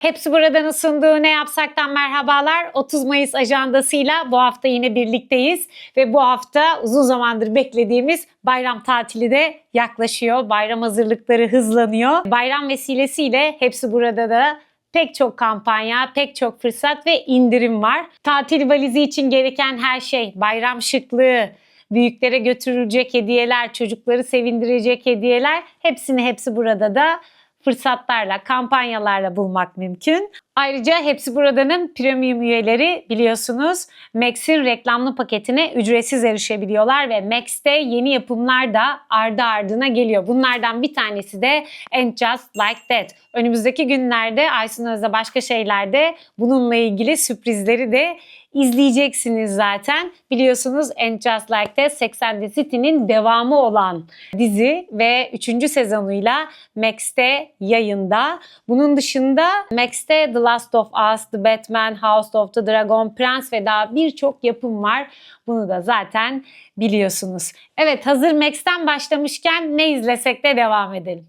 Hepsi Buradan'ın sunduğu Ne Yapsak'tan merhabalar. 30 Mayıs ajandasıyla bu hafta yine birlikteyiz. Ve bu hafta uzun zamandır beklediğimiz bayram tatili de yaklaşıyor. Bayram hazırlıkları hızlanıyor. Bayram vesilesiyle Hepsi Burada da pek çok kampanya, pek çok fırsat ve indirim var. Tatil valizi için gereken her şey, bayram şıklığı, büyüklere götürülecek hediyeler, çocukları sevindirecek hediyeler hepsini Hepsi Burada da fırsatlarla, kampanyalarla bulmak mümkün. Ayrıca Hepsi Burada'nın premium üyeleri biliyorsunuz Max'in reklamlı paketine ücretsiz erişebiliyorlar ve Max'te yeni yapımlar da ardı ardına geliyor. Bunlardan bir tanesi de And Just Like That. Önümüzdeki günlerde Aysun Öz'de başka şeylerde bununla ilgili sürprizleri de izleyeceksiniz zaten. Biliyorsunuz And Just Like That Sex and the City'nin devamı olan dizi ve 3. sezonuyla Max'te yayında. Bunun dışında Max'te The Last of Us, The Batman, House of the Dragon, Prince ve daha birçok yapım var. Bunu da zaten biliyorsunuz. Evet, hazır Max'ten başlamışken ne izlesek de devam edelim.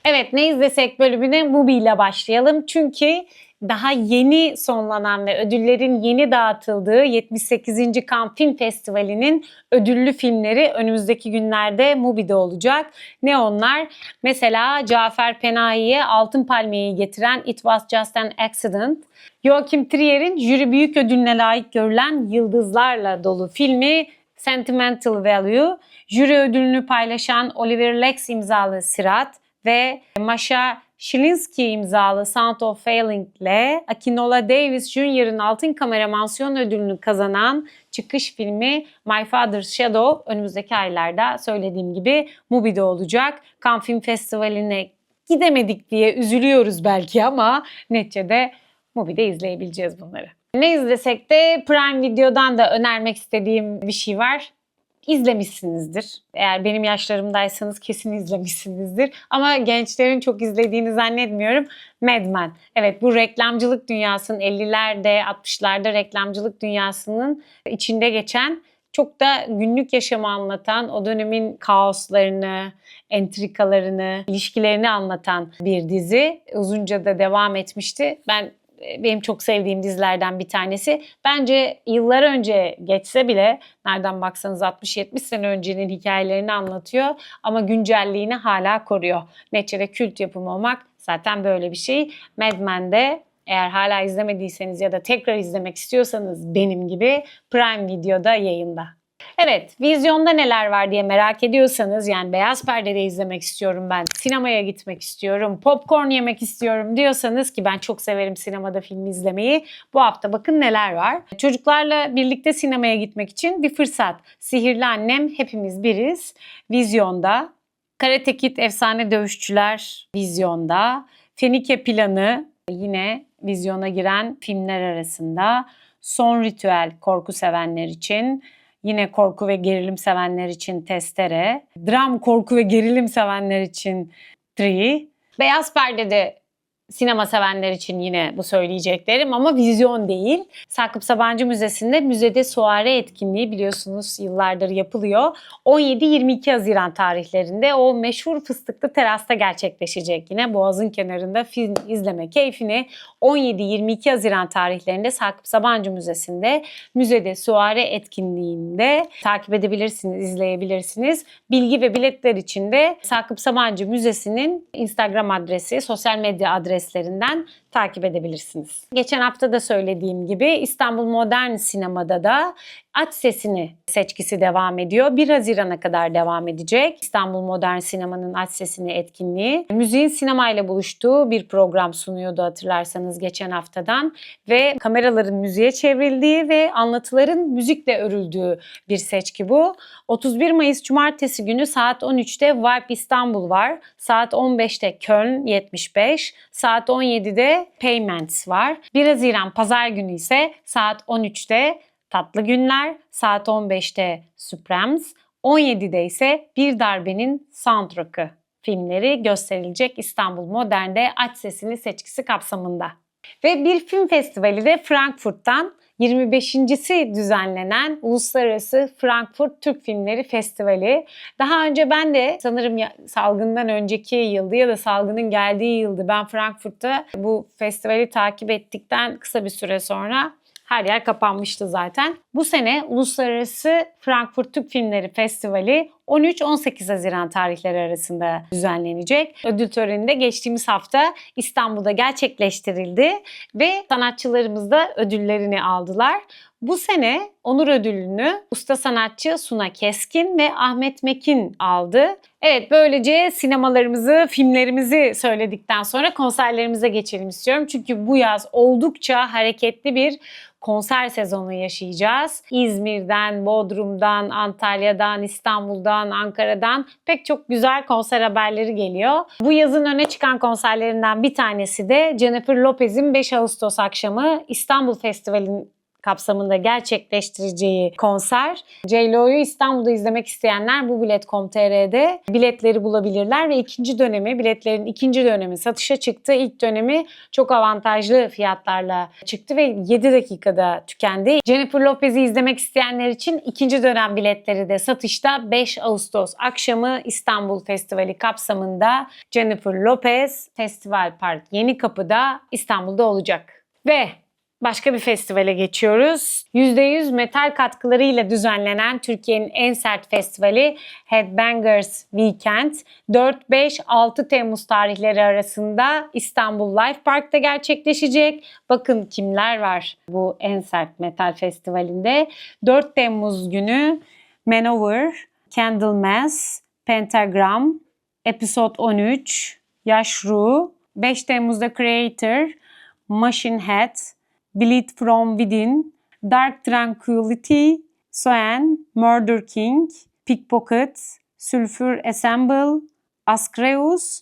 Evet, ne izlesek bölümüne Mubi ile başlayalım. Çünkü daha yeni sonlanan ve ödüllerin yeni dağıtıldığı 78. Cannes Film Festivali'nin ödüllü filmleri önümüzdeki günlerde Mubi'de olacak. Ne onlar? Mesela Cafer Panahi'ye Altın Palmiye'yi getiren It Was Just an Accident, Joachim Trier'in jüri büyük ödülüne layık görülen Yıldızlarla Dolu filmi Sentimental Value, jüri ödülünü paylaşan Oliver Lex imzalı Sirat ve Masha Shilinsky imzalı Sound of Failing ile Akinola Davis Jr.'ın Altın Kamera Mansiyon ödülünü kazanan çıkış filmi My Father's Shadow önümüzdeki aylarda söylediğim gibi Mubi'de olacak. Cannes Film Festivali'ne gidemedik diye üzülüyoruz belki ama neticede Mubi'de izleyebileceğiz bunları. Ne izlesek de Prime Video'dan da önermek istediğim bir şey var. İzlemişsinizdir. Eğer benim yaşlarımdaysanız kesin izlemişsinizdir. Ama gençlerin çok izlediğini zannetmiyorum. Mad Men. Evet, bu reklamcılık dünyasının 50'lerde 60'larda reklamcılık dünyasının içinde geçen, çok da günlük yaşamı anlatan, o dönemin kaoslarını, entrikalarını, ilişkilerini anlatan bir dizi. Uzunca da devam etmişti. Benim çok sevdiğim dizilerden bir tanesi. Bence yıllar önce geçse bile, nereden baksanız 60-70 sene öncenin hikayelerini anlatıyor ama güncelliğini hala koruyor. Neticede kült yapım olmak zaten böyle bir şey. Mad Men'de eğer hala izlemediyseniz ya da tekrar izlemek istiyorsanız benim gibi Prime Video'da yayında. Evet, vizyonda neler var diye merak ediyorsanız, yani beyaz perdede izlemek istiyorum ben, sinemaya gitmek istiyorum, popcorn yemek istiyorum diyorsanız, ki ben çok severim sinemada film izlemeyi, bu hafta bakın neler var. Çocuklarla birlikte sinemaya gitmek için bir fırsat. Sihirli Annem Hepimiz Biriz vizyonda. Karate Kid Efsane Dövüşçüler vizyonda. Fenike Planı yine vizyona giren filmler arasında. Son Ritüel korku sevenler için. Yine korku ve gerilim sevenler için Testere. Dram, korku ve gerilim sevenler için Tree. Beyaz perdede sinema sevenler için yine bu söyleyeceklerim ama vizyon değil. Sakıp Sabancı Müzesi'nde Müzede Soare etkinliği biliyorsunuz yıllardır yapılıyor. 17-22 Haziran tarihlerinde o meşhur fıstıklı terasta gerçekleşecek yine. Boğaz'ın kenarında film izleme keyfini 17-22 Haziran tarihlerinde Sakıp Sabancı Müzesi'nde Müzede Soare etkinliğinde takip edebilirsiniz, izleyebilirsiniz. Bilgi ve biletler için de Sakıp Sabancı Müzesi'nin Instagram adresi, sosyal medya adreslerinden takip edebilirsiniz. Geçen hafta da söylediğim gibi İstanbul Modern Sinema'da da Aç Sesini seçkisi devam ediyor. 1 Haziran'a kadar devam edecek. İstanbul Modern Sinema'nın Aç Sesini etkinliği. Müziğin sinemayla buluştuğu bir program sunuyordu hatırlarsanız geçen haftadan. Ve kameraların müziğe çevrildiği ve anlatıların müzikle örüldüğü bir seçki bu. 31 Mayıs Cumartesi günü saat 13'te Vibe İstanbul var. Saat 15'te Köln 75. Saat 17'de Payments var. 1 Haziran Pazar günü ise saat 13'te Tatlı Günler, saat 15'te Supremes, 17'de ise Bir Darbenin Soundtrack'ı filmleri gösterilecek İstanbul Modern'de Aç Sesini seçkisi kapsamında. Ve bir film festivali de Frankfurt'tan 25.si düzenlenen Uluslararası Frankfurt Türk Filmleri Festivali. Daha önce ben de sanırım salgından önceki yıldı ya da salgının geldiği yıldı. Ben Frankfurt'ta bu festivali takip ettikten kısa bir süre sonra her yer kapanmıştı zaten. Bu sene Uluslararası Frankfurt Türk Filmleri Festivali 13-18 Haziran tarihleri arasında düzenlenecek. Ödül töreni de geçtiğimiz hafta İstanbul'da gerçekleştirildi ve sanatçılarımız da ödüllerini aldılar. Bu sene onur ödülünü usta sanatçı Suna Keskin ve Ahmet Mekin aldı. Evet, böylece sinemalarımızı, filmlerimizi söyledikten sonra konserlerimize geçelim istiyorum. Çünkü bu yaz oldukça hareketli bir konser sezonu yaşayacağız. İzmir'den, Bodrum'dan, Antalya'dan, İstanbul'dan, Ankara'dan pek çok güzel konser haberleri geliyor. Bu yazın öne çıkan konserlerinden bir tanesi de Jennifer Lopez'in 5 Ağustos akşamı İstanbul Festivali'nin kapsamında gerçekleştireceği konser. J.Lo'yu İstanbul'da izlemek isteyenler bu bilet.com.tr'de biletleri bulabilirler ve biletlerin ikinci dönemi satışa çıktı. İlk dönemi çok avantajlı fiyatlarla çıktı ve 7 dakikada tükendi. Jennifer Lopez'i izlemek isteyenler için ikinci dönem biletleri de satışta. 5 Ağustos akşamı İstanbul Festivali kapsamında Jennifer Lopez Festival Park Yenikapı'da İstanbul'da olacak. Ve başka bir festivale geçiyoruz. %100 metal katkılarıyla düzenlenen Türkiye'nin en sert festivali Headbangers Weekend 4-5-6 Temmuz tarihleri arasında İstanbul Life Park'ta gerçekleşecek. Bakın kimler var bu en sert metal festivalinde. 4 Temmuz günü Manowar, Candlemass, Pentagram, Episode 13, Yashru, 5 Temmuz'da Creator, Machine Head, Bleed From Within, Dark Tranquillity, Soen, Murder King, Pickpocket, Sulfur Assemble, Askreus.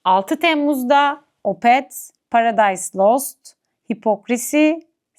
6 Temmuz'da Opeth, Paradise Lost, Hypocrisy,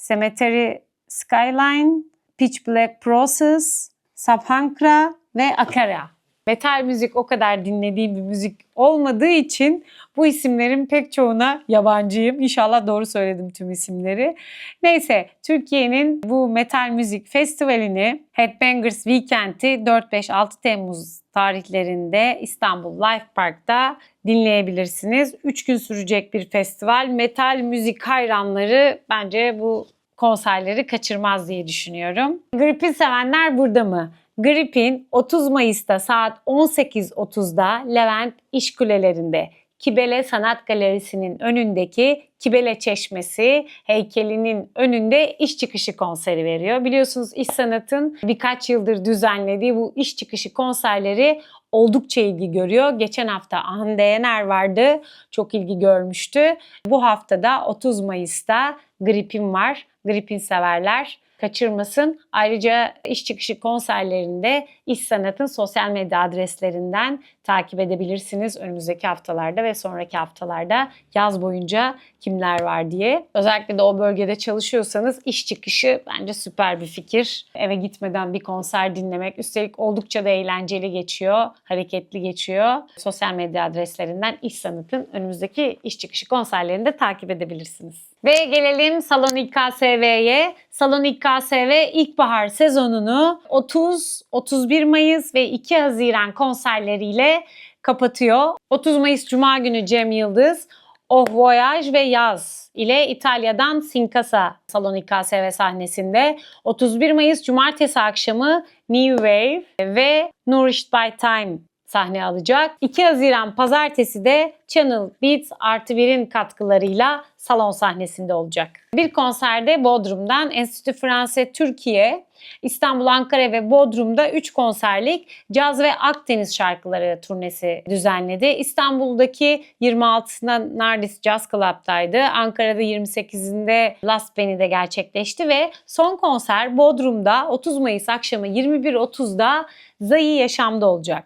Cemetery Skyline, Pitch Black Process, Sabhankra ve Akara. Metal müzik o kadar dinlediğim bir müzik olmadığı için bu isimlerin pek çoğuna yabancıyım. İnşallah doğru söyledim tüm isimleri. Neyse, Türkiye'nin bu metal müzik festivalini Headbangers Weekend'i 4-5-6 Temmuz tarihlerinde İstanbul Life Park'ta dinleyebilirsiniz. 3 gün sürecek bir festival. Metal müzik hayranları bence bu konserleri kaçırmaz diye düşünüyorum. Gripin sevenler burada mı? Grip'in 30 Mayıs'ta saat 18.30'da Levent İşkulelerinde Kibele Sanat Galerisi'nin önündeki Kibele Çeşmesi heykelinin önünde iş çıkışı konseri veriyor. Biliyorsunuz İş Sanat'ın birkaç yıldır düzenlediği bu iş çıkışı konserleri oldukça ilgi görüyor. Geçen hafta Hande Yener vardı. Çok ilgi görmüştü. Bu hafta da 30 Mayıs'ta Grip'in var. Grip'in severler kaçırmasın. Ayrıca iş çıkışı konserlerinde İş Sanat'ın sosyal medya adreslerinden takip edebilirsiniz önümüzdeki haftalarda ve sonraki haftalarda yaz boyunca kimler var diye. Özellikle de o bölgede çalışıyorsanız iş çıkışı bence süper bir fikir. Eve gitmeden bir konser dinlemek, üstelik oldukça da eğlenceli geçiyor, hareketli geçiyor. Sosyal medya adreslerinden İş Sanat'ın önümüzdeki iş çıkışı konserlerini de takip edebilirsiniz. Ve gelelim Salon İKSV'ye. Salon İKSV ilkbahar sezonunu 30, 31 Mayıs ve 2 Haziran konserleriyle kapatıyor. 30 Mayıs Cuma günü Cem Yıldız, Oh Voyage ve Yaz ile İtalya'dan Sincasa Salon İKSV sahnesinde. 31 Mayıs Cumartesi akşamı New Wave ve Nourished by Time sahne alacak. 2 Haziran Pazartesi de Channel Beats +1'in katkılarıyla salon sahnesinde olacak. Bir konserde Bodrum'dan Enstitü Français Türkiye, İstanbul, Ankara ve Bodrum'da 3 konserlik caz ve Akdeniz şarkıları turnesi düzenledi. İstanbul'daki 26'sında Nardis Jazz Club'daydı. Ankara'da 28'inde Last Penny'de gerçekleşti ve son konser Bodrum'da 30 Mayıs akşamı 21.30'da Zayi Yaşam'da olacak.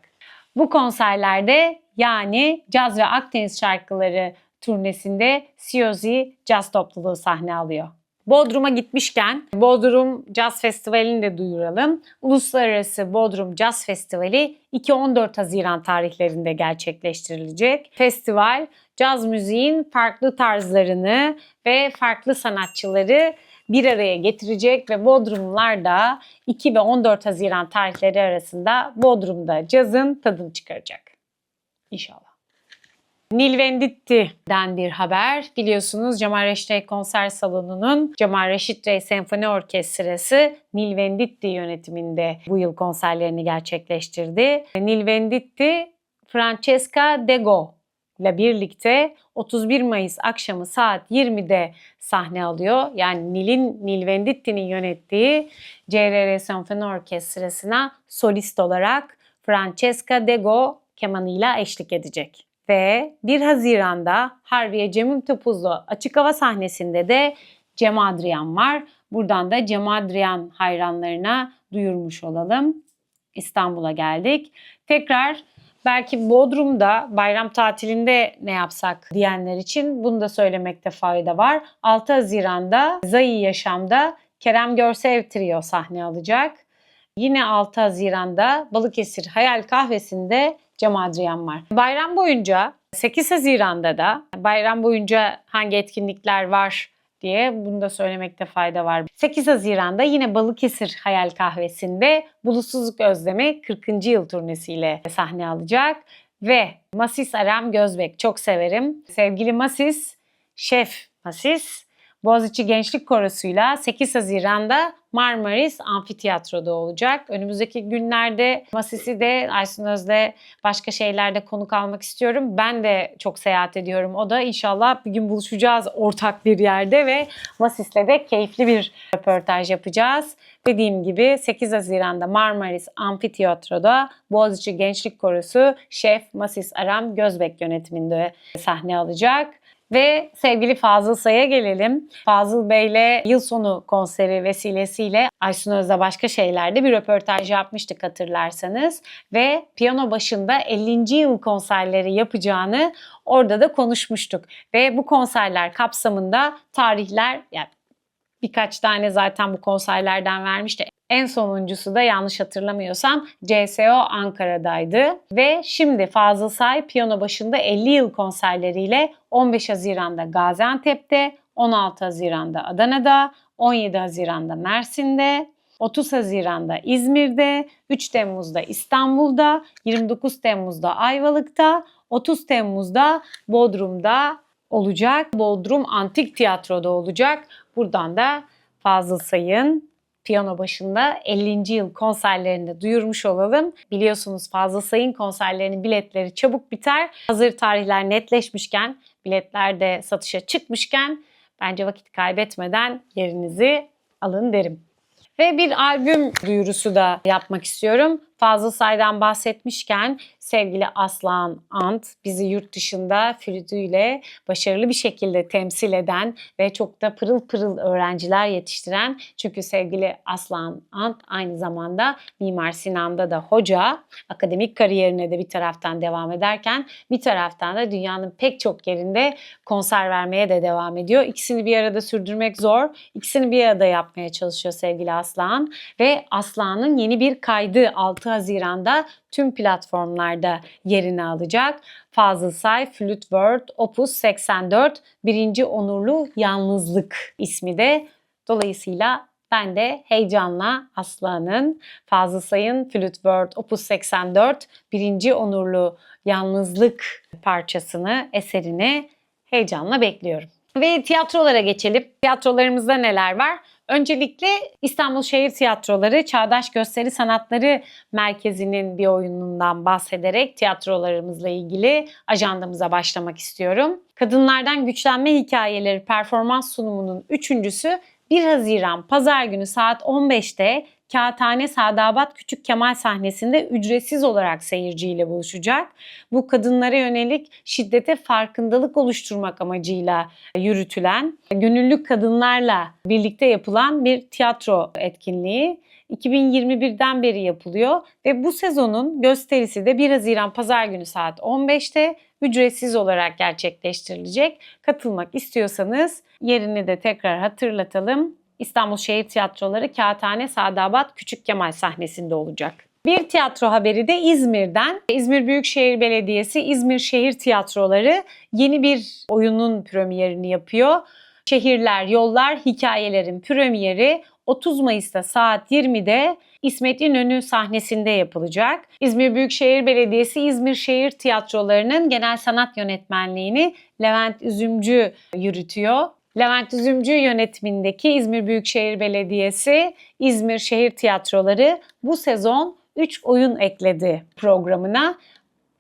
Bu konserlerde yani caz ve Akdeniz şarkıları turnesinde Siyozi Caz Topluluğu sahne alıyor. Bodrum'a gitmişken Bodrum Jazz Festivali'ni de duyuralım. Uluslararası Bodrum Jazz Festivali 2-14 Haziran tarihlerinde gerçekleştirilecek. Festival caz müziğin farklı tarzlarını ve farklı sanatçıları bir araya getirecek ve Bodrumlular da 2 ve 14 Haziran tarihleri arasında Bodrum'da cazın tadını çıkaracak. İnşallah. Nil Venditti'den bir haber. Biliyorsunuz Cemal Reşit Rey Konser Salonu'nun Cemal Reşit Rey Senfoni Orkestrası Nil Venditti yönetiminde bu yıl konserlerini gerçekleştirdi. Nil Venditti, Francesca Dego ile birlikte 31 Mayıs akşamı saat 20'de sahne alıyor. Yani Nil Venditti'nin yönettiği CRR Senfoni Orkestrası'na solist olarak Francesca Dego kemanıyla eşlik edecek. Ve 1 Haziran'da Harbiye Cemil Topuzlu açık hava sahnesinde de Cem Adrian var. Buradan da Cem Adrian hayranlarına duyurmuş olalım. İstanbul'a geldik. Tekrar belki Bodrum'da bayram tatilinde ne yapsak diyenler için bunu da söylemekte fayda var. 6 Haziran'da Zayi Yaşam'da Kerem Görsev Trio sahne alacak. Yine 6 Haziran'da Balıkesir Hayal Kahvesi'nde Cem Adrian var. Bayram boyunca 8 Haziran'da da bayram boyunca hangi etkinlikler var diye bunu da söylemekte fayda var. 8 Haziran'da yine Balıkesir Hayal Kahvesi'nde Bulutsuzluk Özlemi 40. yıl turnesiyle sahne alacak. Ve Masis Aram Gözbek çok severim. Sevgili Masis, Şef Masis, Boğaziçi Gençlik Korosu'yla 8 Haziran'da Marmaris Amfiteyatro'da olacak. Önümüzdeki günlerde Masis'i de Aysun Öz'le başka şeylerde konuk almak istiyorum. Ben de çok seyahat ediyorum. O da inşallah bir gün buluşacağız ortak bir yerde ve Masis'le de keyifli bir röportaj yapacağız. Dediğim gibi 8 Haziran'da Marmaris Amfiteyatro'da Boğaziçi Gençlik Korosu Şef Masis Aram Gözbek yönetiminde sahne alacak. Ve sevgili Fazıl Say'a gelelim. Fazıl Bey'le yıl sonu konseri vesilesiyle Aysun Öz'de başka şeylerde bir röportaj yapmıştık hatırlarsanız. Ve piyano başında 50. yıl konserleri yapacağını orada da konuşmuştuk. Ve bu konserler kapsamında tarihler, yani birkaç tane zaten bu konserlerden vermişti. En sonuncusu da yanlış hatırlamıyorsam CSO Ankara'daydı. Ve şimdi Fazıl Say piyano başında 50 yıl konserleriyle 15 Haziran'da Gaziantep'te, 16 Haziran'da Adana'da, 17 Haziran'da Mersin'de, 30 Haziran'da İzmir'de, 3 Temmuz'da İstanbul'da, 29 Temmuz'da Ayvalık'ta, 30 Temmuz'da Bodrum'da olacak. Bodrum Antik Tiyatro'da olacak. Buradan da Fazıl Say'ın piyano başında 50. yıl konserlerinde duyurmuş olalım. Biliyorsunuz Fazıl Say'ın konserlerinin biletleri çabuk biter. Hazır tarihler netleşmişken, biletler de satışa çıkmışken bence vakit kaybetmeden yerinizi alın derim. Ve bir albüm duyurusu da yapmak istiyorum. Fazıl Say'dan bahsetmişken sevgili Aslan Ant bizi yurt dışında flütüyle başarılı bir şekilde temsil eden ve çok da pırıl pırıl öğrenciler yetiştiren, çünkü sevgili Aslan Ant aynı zamanda Mimar Sinan'da da hoca, akademik kariyerine de bir taraftan devam ederken bir taraftan da dünyanın pek çok yerinde konser vermeye de devam ediyor. İkisini bir arada sürdürmek zor. İkisini bir arada yapmaya çalışıyor sevgili Aslan ve Aslan'ın yeni bir kaydı 6 Haziran'da tüm platformlarda yerini alacak. Fazıl Say Flute World Opus 84 1. Onurlu Yalnızlık ismi de. Dolayısıyla ben de heyecanla Aslan'ın Fazıl Say'ın Flute World Opus 84 1. Onurlu Yalnızlık parçasını, eserini heyecanla bekliyorum. Ve tiyatrolara geçelim. Tiyatrolarımızda neler var? Öncelikle İstanbul Şehir Tiyatroları Çağdaş Gösteri Sanatları Merkezi'nin bir oyunundan bahsederek tiyatrolarımızla ilgili ajandamıza başlamak istiyorum. Kadınlardan Güçlenme Hikayeleri performans sunumunun üçüncüsü 1 Haziran Pazar günü saat 15'te Kağıthane Sadabat Küçük Kemal sahnesinde ücretsiz olarak seyirciyle buluşacak. Bu kadınlara yönelik şiddete farkındalık oluşturmak amacıyla yürütülen, gönüllü kadınlarla birlikte yapılan bir tiyatro etkinliği. 2021'den beri yapılıyor ve bu sezonun gösterisi de 1 Haziran Pazar günü saat 15'te ücretsiz olarak gerçekleştirilecek. Katılmak istiyorsanız yerini de tekrar hatırlatalım. İstanbul Şehir Tiyatroları Kağıthane Sadabat Küçük Kemal sahnesinde olacak. Bir tiyatro haberi de İzmir'den. İzmir Büyükşehir Belediyesi İzmir Şehir Tiyatroları yeni bir oyunun premierini yapıyor. Şehirler, Yollar, Hikayelerin premieri 30 Mayıs'ta saat 20'de İsmet İnönü sahnesinde yapılacak. İzmir Büyükşehir Belediyesi İzmir Şehir Tiyatroları'nın genel sanat yönetmenliğini Levent Üzümcü yürütüyor. Levent Üzümcü yönetimindeki İzmir Büyükşehir Belediyesi İzmir Şehir Tiyatroları bu sezon 3 oyun ekledi programına.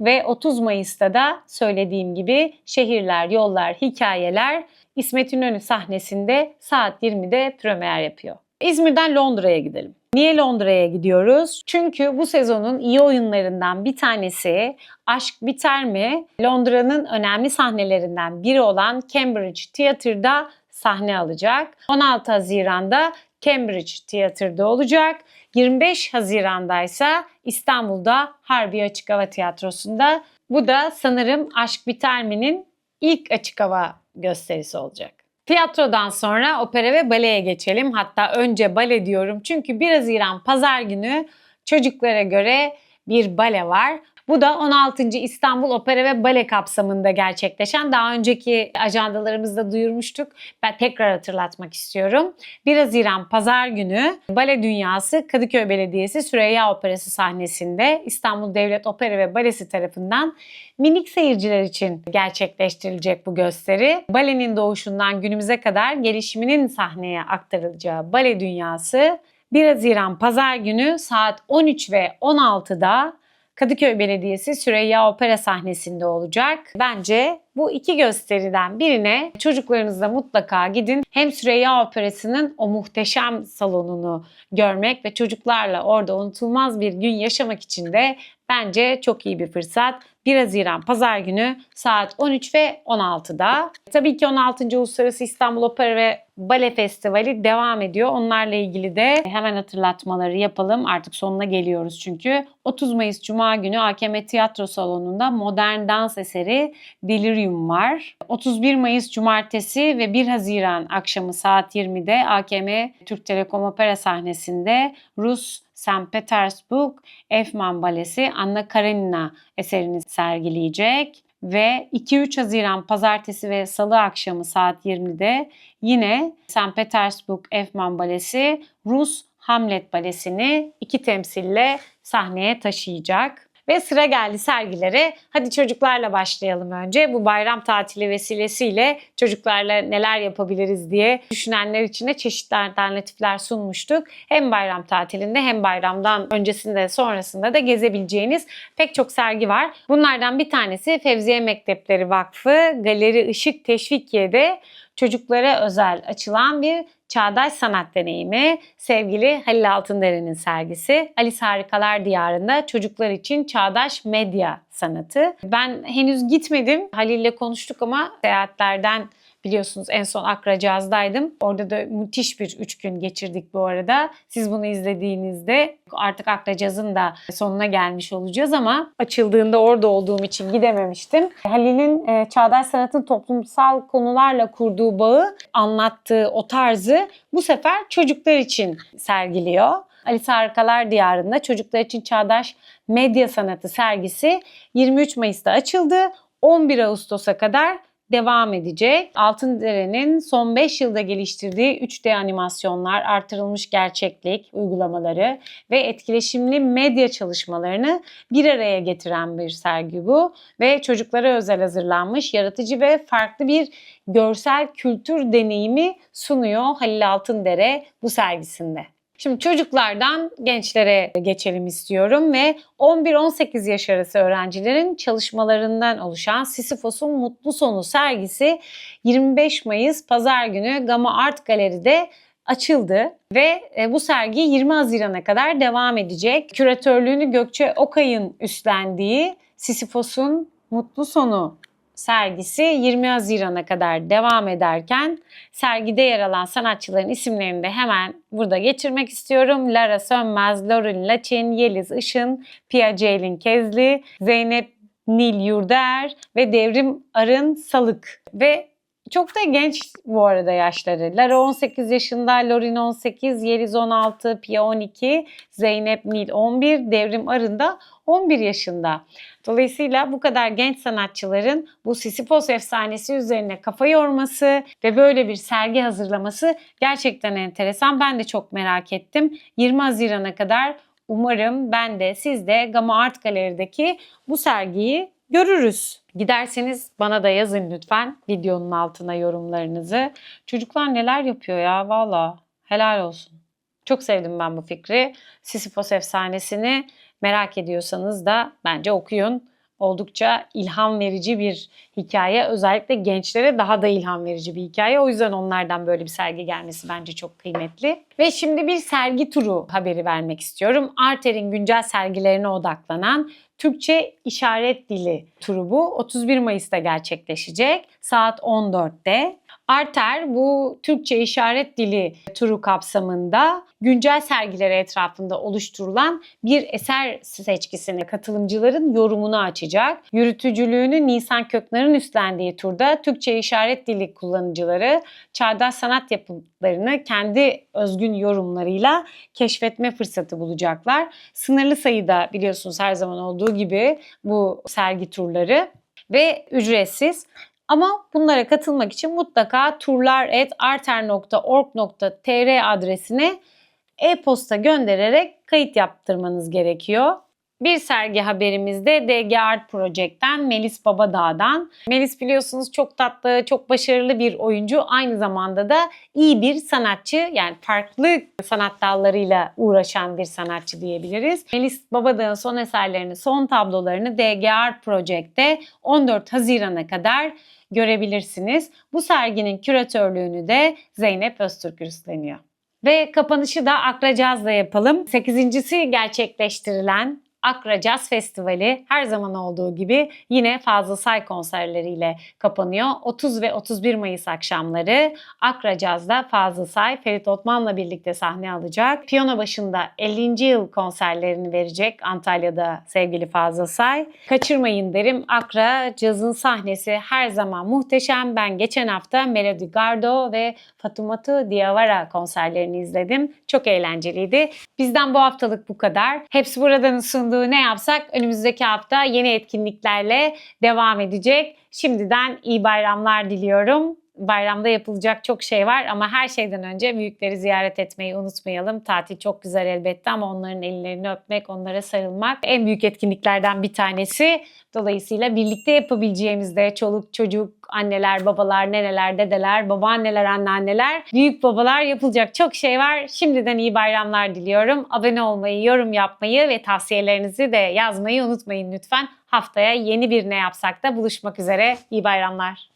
Ve 30 Mayıs'ta da söylediğim gibi Şehirler, Yollar, Hikayeler İsmet İnönü sahnesinde saat 20'de premier yapıyor. İzmir'den Londra'ya gidelim. Niye Londra'ya gidiyoruz? Çünkü bu sezonun iyi oyunlarından bir tanesi Aşk Biter mi? Londra'nın önemli sahnelerinden biri olan Cambridge Theatre'da sahne alacak. 16 Haziran'da Cambridge Theatre'da olacak. 25 Haziran'da ise İstanbul'da Harbiye Açık Hava Tiyatrosu'nda. Bu da sanırım Aşk Biter mi'nin ilk açık hava gösterisi olacak. Tiyatrodan sonra opera ve baleye geçelim. Hatta önce bale diyorum çünkü 1 Haziran Pazar günü çocuklara göre bir bale var. Bu da 16. İstanbul Opera ve Bale kapsamında gerçekleşen, daha önceki ajandalarımızda duyurmuştuk. Ben tekrar hatırlatmak istiyorum. 1 Haziran Pazar günü Bale Dünyası Kadıköy Belediyesi Süreyya Operası sahnesinde İstanbul Devlet Opera ve Balesi tarafından minik seyirciler için gerçekleştirilecek bu gösteri. Balenin doğuşundan günümüze kadar gelişiminin sahneye aktarılacağı Bale Dünyası 1 Haziran Pazar günü saat 13 ve 16'da Kadıköy Belediyesi Süreyya Opera sahnesinde olacak. Bence bu iki gösteriden birine çocuklarınızla mutlaka gidin. Hem Süreyya Operası'nın o muhteşem salonunu görmek ve çocuklarla orada unutulmaz bir gün yaşamak için de bence çok iyi bir fırsat. 1 Haziran Pazar günü saat 13 ve 16'da. Tabii ki 16. Uluslararası İstanbul Opera ve Bale Festivali devam ediyor. Onlarla ilgili de hemen hatırlatmaları yapalım. Artık sonuna geliyoruz çünkü. 30 Mayıs Cuma günü AKM Tiyatro Salonu'nda modern dans eseri Delirium var. 31 Mayıs Cumartesi ve 1 Haziran akşamı saat 20'de AKM Türk Telekom Opera sahnesinde Rus St. Petersburg Efman Balesi Anna Karenina eserini sergileyecek. Ve 2-3 Haziran Pazartesi ve Salı akşamı saat 20'de yine St. Petersburg Efman Balesi Rus Hamlet Balesi'ni 2 temsille sahneye taşıyacak. Ve sıra geldi sergilere. Hadi çocuklarla başlayalım önce. Bu bayram tatili vesilesiyle çocuklarla neler yapabiliriz diye düşünenler için de çeşitli alternatifler sunmuştuk. Hem bayram tatilinde hem bayramdan öncesinde sonrasında da gezebileceğiniz pek çok sergi var. Bunlardan bir tanesi Fevziye Mektepleri Vakfı Galeri Işık Teşvikiye'de çocuklara özel açılan bir çağdaş sanat deneyimi. Sevgili Halil Altındere'nin sergisi. Alice Harikalar Diyarı'nda çocuklar için çağdaş medya sanatı. Ben henüz gitmedim. Halil'le konuştuk ama seyahatlerden biliyorsunuz en son Akracaz'daydım. Orada da müthiş bir 3 gün geçirdik bu arada. Siz bunu izlediğinizde artık Akracaz'ın da sonuna gelmiş olacağız ama açıldığında orada olduğum için gidememiştim. Halil'in çağdaş sanatın toplumsal konularla kurduğu bağı, anlattığı o tarzı bu sefer çocuklar için sergiliyor. Alice Harikalar Diyarı'nda çocuklar için çağdaş medya sanatı sergisi 23 Mayıs'ta açıldı. 11 Ağustos'a kadar devam edecek. Altındere'nin son 5 yılda geliştirdiği 3D animasyonlar, artırılmış gerçeklik uygulamaları ve etkileşimli medya çalışmalarını bir araya getiren bir sergi bu. Ve çocuklara özel hazırlanmış yaratıcı ve farklı bir görsel kültür deneyimi sunuyor Halil Altındere bu sergisinde. Şimdi çocuklardan gençlere geçelim istiyorum ve 11-18 yaş arası öğrencilerin çalışmalarından oluşan Sisyphos'un Mutlu Sonu sergisi 25 Mayıs Pazar günü Gama Art Galeri'de açıldı ve bu sergi 20 Haziran'a kadar devam edecek. Küratörlüğünü Gökçe Okay'ın üstlendiği Sisyphos'un Mutlu Sonu sergisi 20 Haziran'a kadar devam ederken sergide yer alan sanatçıların isimlerini de hemen burada geçirmek istiyorum. Lara Sönmez, Lauren Laçin, Yeliz Işın, Pia Ceylin Kezli, Zeynep Nil Yurdaer ve Devrim Arın Salık. Ve Çok da genç bu arada yaşları. Lara 18 yaşında, Lorin 18, Yeliz 16, Pia 12, Zeynep Nil 11, Devrim Arın da 11 yaşında. Dolayısıyla bu kadar genç sanatçıların bu Sisyphos efsanesi üzerine kafa yorması ve böyle bir sergi hazırlaması gerçekten enteresan. Ben de çok merak ettim. 20 Haziran'a kadar umarım ben de siz de Gama Art Galeri'deki bu sergiyi görürüz. Giderseniz bana da yazın lütfen videonun altına yorumlarınızı. Çocuklar neler yapıyor ya, valla helal olsun. Çok sevdim ben bu fikri. Sisyphos efsanesini merak ediyorsanız da bence okuyun. Oldukça ilham verici bir hikaye. Özellikle gençlere daha da ilham verici bir hikaye. O yüzden onlardan böyle bir sergi gelmesi bence çok kıymetli. Ve şimdi bir sergi turu haberi vermek istiyorum. Arter'in güncel sergilerine odaklanan Türkçe İşaret Dili turu bu. 31 Mayıs'ta gerçekleşecek saat 14'te. Arter bu Türkçe İşaret Dili turu kapsamında güncel sergileri etrafında oluşturulan bir eser seçkisini katılımcıların yorumunu açacak. Yürütücülüğünü Nisan Köknar'ın üstlendiği turda Türkçe İşaret Dili kullanıcıları çağdaş sanat yapıtlarını kendi özgün yorumlarıyla keşfetme fırsatı bulacaklar. Sınırlı sayıda biliyorsunuz her zaman olduğu gibi bu sergi turları ve ücretsiz. Ama bunlara katılmak için mutlaka turlar@arter.org.tr adresine e-posta göndererek kayıt yaptırmanız gerekiyor. Bir sergi haberimiz de DG Art Project'ten Melis Babadağ'dan. Melis biliyorsunuz çok tatlı, çok başarılı bir oyuncu. Aynı zamanda da iyi bir sanatçı. Yani farklı sanat dallarıyla uğraşan bir sanatçı diyebiliriz. Melis Babadağ'ın son eserlerini, son tablolarını DG Art Project'te 14 Haziran'a kadar görebilirsiniz. Bu serginin küratörlüğünü de Zeynep Öztürk üstleniyor. Ve kapanışı da Akra Caz'la yapalım. 8.'si gerçekleştirilen Akra Caz Festivali her zaman olduğu gibi yine Fazıl Say konserleriyle kapanıyor. 30 ve 31 Mayıs akşamları Akra Caz'da Fazıl Say, Ferit Otman'la birlikte sahne alacak. Piyano başında 50. yıl konserlerini verecek Antalya'da sevgili Fazıl Say. Kaçırmayın derim. Akra Caz'ın sahnesi her zaman muhteşem. Ben geçen hafta Melody Gardot ve Fatoumata Diawara konserlerini izledim. Çok eğlenceliydi. Bizden bu haftalık bu kadar. Hepsi Buradan'ın sunduğu Ne Yapsak önümüzdeki hafta yeni etkinliklerle devam edecek. Şimdiden iyi bayramlar diliyorum. Bayramda yapılacak çok şey var ama her şeyden önce büyükleri ziyaret etmeyi unutmayalım. Tatil çok güzel elbette ama onların ellerini öpmek, onlara sarılmak en büyük etkinliklerden bir tanesi. Dolayısıyla birlikte yapabileceğimiz de çoluk, çocuk, anneler, babalar, neneler, dedeler, babaanneler, anneanneler, büyük babalar yapılacak çok şey var. Şimdiden iyi bayramlar diliyorum. Abone olmayı, yorum yapmayı ve tavsiyelerinizi de yazmayı unutmayın lütfen. Haftaya yeni bir Ne Yapsak da buluşmak üzere. İyi bayramlar.